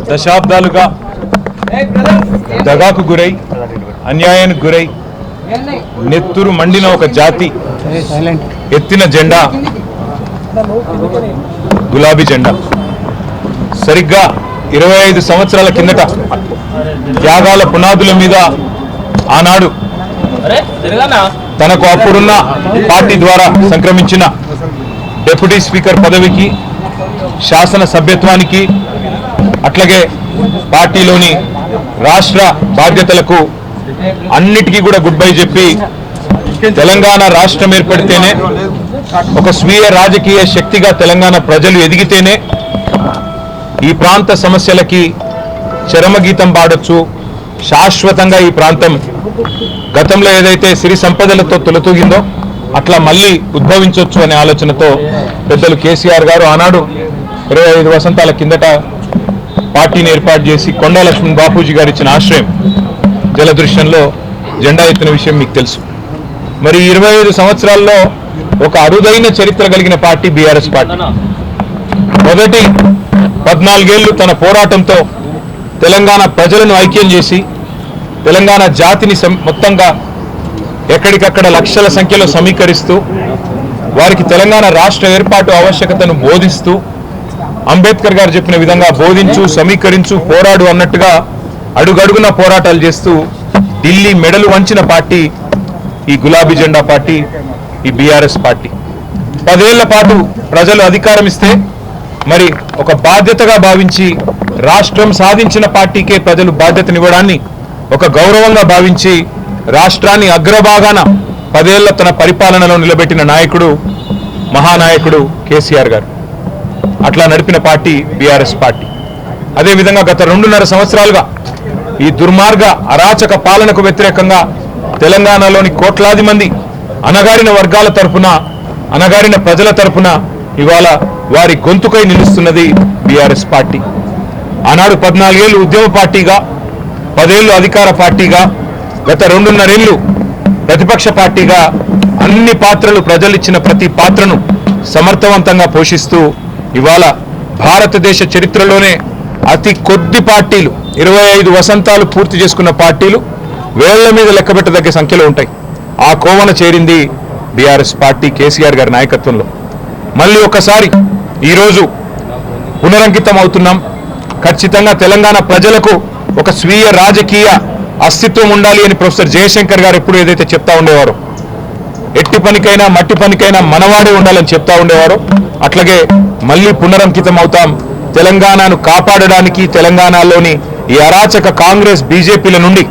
దశాబ్దాలుగా దగాకు గురై అన్యాయానికి గురై నెత్తురు మండిన ఒక జాతి ఎత్తిన జెండా గులాబీ జెండా. సరిగ్గా 25 సంవత్సరాల కిందట త్యాగాల పునాదుల మీద ఆనాడు తనకు అప్పుడున్న పార్టీ ద్వారా సంక్రమించిన డిప్యూటీ స్పీకర్ పదవికి, శాసన సభ్యత్వానికి, అట్లాగే పార్టీలోని రాష్ట్ర బాధ్యతలకు అన్నిటికీ కూడా గుడ్ బై చెప్పి తెలంగాణ రాష్ట్రం ఏర్పడితేనే ఒక స్వీయ రాజకీయ శక్తిగా తెలంగాణ ప్రజలు ఎదిగితేనే ఈ ప్రాంత సమస్యలకి చరమగీతం పాడొచ్చు, శాశ్వతంగా ఈ ప్రాంతం గతంలో ఏదైతే సిరి సంపదలతో తొలతూగిందో అట్లా మళ్ళీ ఉద్భవించవచ్చు అనే ఆలోచనతో పెద్దలు కేసీఆర్ గారు ఆనాడు 25 వసంతాల కిందట పార్టీని ఏర్పాటు చేసి కొండా లక్ష్మణ్ బాపూజీ గారు ఇచ్చిన ఆశ్రయం జలదృశ్యంలో జెండా ఎత్తిన విషయం మీకు తెలుసు. మరి 25 సంవత్సరాల్లో ఒక అరుదైన చరిత్ర కలిగిన పార్టీ బీఆర్ఎస్ పార్టీ. మొదటి 14 ఏళ్లు తన పోరాటంతో తెలంగాణ ప్రజలను ఐక్యం చేసి తెలంగాణ జాతిని మొత్తంగా ఎక్కడికక్కడ లక్షల సంఖ్యలో సమీకరిస్తూ వారికి తెలంగాణ రాష్ట్ర ఏర్పాటు ఆవశ్యకతను బోధిస్తూ అంబేద్కర్ గారు చెప్పిన విధంగా బోధించు, సమీకరించు, పోరాడు అన్నట్టుగా అడుగడుగున పోరాటాలు చేస్తూ ఢిల్లీ మెడలు వంచిన పార్టీ ఈ గులాబీ జెండా పార్టీ, ఈ బీఆర్ఎస్ పార్టీ. 10 ఏళ్ల పాటు ప్రజలు అధికారం ఇస్తే మరి ఒక బాధ్యతగా భావించి రాష్ట్రం సాధించిన పార్టీకే ప్రజలు బాధ్యతనివ్వడాన్ని ఒక గౌరవంగా భావించి రాష్ట్రాన్ని అగ్రభాగాన 10 ఏళ్ల తన పరిపాలనలో నిలబెట్టిన నాయకుడు మహానాయకుడు కేసీఆర్ గారు. అట్లా నడిపిన పార్టీ బీఆర్ఎస్ పార్టీ. అదేవిధంగా గత 2.5 సంవత్సరాలుగా ఈ దుర్మార్గ అరాచక పాలనకు వ్యతిరేకంగా తెలంగాణలోని కోట్లాది మంది అణగారిన వర్గాల తరఫున, అణగారిన ప్రజల తరఫున ఇవాళ వారి గొంతుకై నిలుస్తున్నది బీఆర్ఎస్ పార్టీ. ఆనాడు 14 ఏళ్లు ఉద్యమ పార్టీగా, 10 ఏళ్లు అధికార పార్టీగా, గత 2.5 ఏళ్లు ప్రతిపక్ష పార్టీగా అన్ని పాత్రలు, ప్రజలిచ్చిన ప్రతి పాత్రను సమర్థవంతంగా పోషిస్తూ ఇవాళ భారతదేశ చరిత్రలోనే అతి కొద్ది పార్టీలు, 25 వసంతాలు పూర్తి చేసుకున్న పార్టీలు వేళ్ల మీద లెక్కబెట్టదగ్గ సంఖ్యలో ఉంటాయి. ఆ కోవన చేరింది బీఆర్ఎస్ పార్టీ కేసీఆర్ గారి నాయకత్వంలో. మళ్ళీ ఒకసారి ఈరోజు పునరంకితం అవుతున్నాం. ఖచ్చితంగా తెలంగాణ ప్రజలకు ఒక స్వీయ రాజకీయ అస్తిత్వం ఉండాలి అని ప్రొఫెసర్ జయశంకర్ గారు ఎప్పుడు ఏదైతే చెప్తా ఉండేవారో, ఎట్టి పనికైనా మట్టి పనికైనా మనవాడే ఉండాలని చెప్తా ఉండేవారో అట్లాగే మళ్ళీ పునరంకితం అవుతాం. తెలంగాణను కాపాడడానికి, తెలంగాణలోని ఈ అరాచక కాంగ్రెస్ బీజేపీల నుండి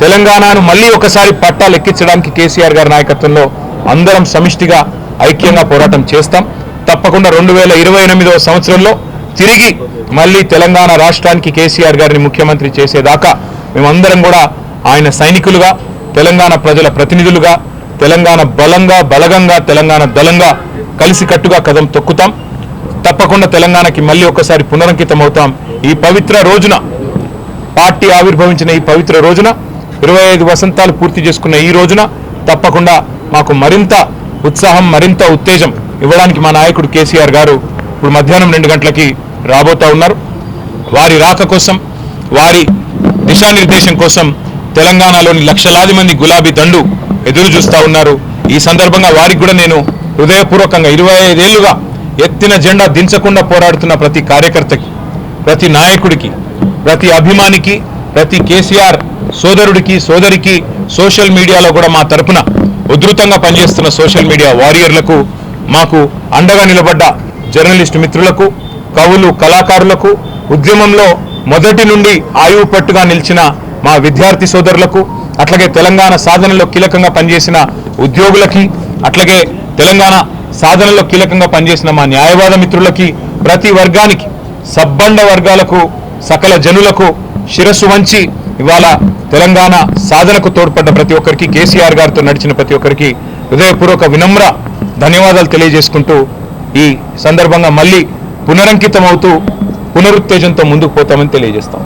తెలంగాణను మళ్ళీ ఒకసారి పట్టాలెక్కించడానికి కేసీఆర్ గారి నాయకత్వంలో అందరం సమిష్టిగా ఐక్యంగా పోరాటం చేస్తాం. తప్పకుండా 2028వ సంవత్సరంలో తిరిగి మళ్ళీ తెలంగాణ రాష్ట్రానికి కేసీఆర్ గారిని ముఖ్యమంత్రి చేసేదాకా మేమందరం కూడా ఆయన సైనికులుగా, తెలంగాణ ప్రజల ప్రతినిధులుగా, తెలంగాణ బలంగా, బలగంగా, తెలంగాణ దళంగా కలిసికట్టుగా కదం తొక్కుతాం. తప్పకుండా తెలంగాణకి మళ్ళీ ఒకసారి పునరంకితం అవుతాం. ఈ పవిత్ర రోజున, పార్టీ ఆవిర్భవించిన ఈ పవిత్ర రోజున, 25 వసంతాలు పూర్తి చేసుకున్న ఈ రోజున తప్పకుండా మాకు మరింత ఉత్సాహం, మరింత ఉత్తేజం ఇవ్వడానికి మా నాయకుడు కేసీఆర్ గారు ఇప్పుడు మధ్యాహ్నం 2 గంటలకి రాబోతా ఉన్నారు. వారి రాక కోసం, వారి దిశానిర్దేశం కోసం తెలంగాణలోని లక్షలాది మంది గులాబీ దండు ఎదురు చూస్తూ ఉన్నారు. ఈ సందర్భంగా వారికి కూడా నేను హృదయపూర్వకంగా 25 ఏళ్లుగా ఎత్తిన జెండా దించకుండా పోరాడుతున్న ప్రతి కార్యకర్తకి, ప్రతి నాయకుడికి, ప్రతి అభిమానికి, ప్రతి కేసీఆర్ సోదరుడికి, సోదరికి, సోషల్ మీడియాలో కూడా మా తరపున ఉధృతంగా పనిచేస్తున్న సోషల్ మీడియా వారియర్లకు, మాకు అండగా నిలబడ్డ జర్నలిస్టు మిత్రులకు, కవులు, కళాకారులకు, ఉద్యమంలో మొదటి నుండి ఆయువు పట్టుగా నిలిచిన మా విద్యార్థి సోదరులకు, అట్లాగే తెలంగాణ సాధనలో కీలకంగా పనిచేసిన ఉద్యోగులకి, అట్లాగే తెలంగాణ సాధనలో కీలకంగా పనిచేసిన మా న్యాయవాద మిత్రులకి, ప్రతి వర్గానికి, సబ్బండ వర్గాలకు, సకల జనులకు శిరస్సు వంచి ఇవాళ తెలంగాణ సాధనకు తోడ్పడ్డ ప్రతి ఒక్కరికి, కేసీఆర్ గారితో నడిచిన ప్రతి ఒక్కరికి హృదయపూర్వక వినమ్ర ధన్యవాదాలు తెలియజేసుకుంటూ ఈ సందర్భంగా మళ్ళీ పునరంకితం అవుతూ పునరుత్తేజంతో ముందుకు పోతామని తెలియజేస్తాం.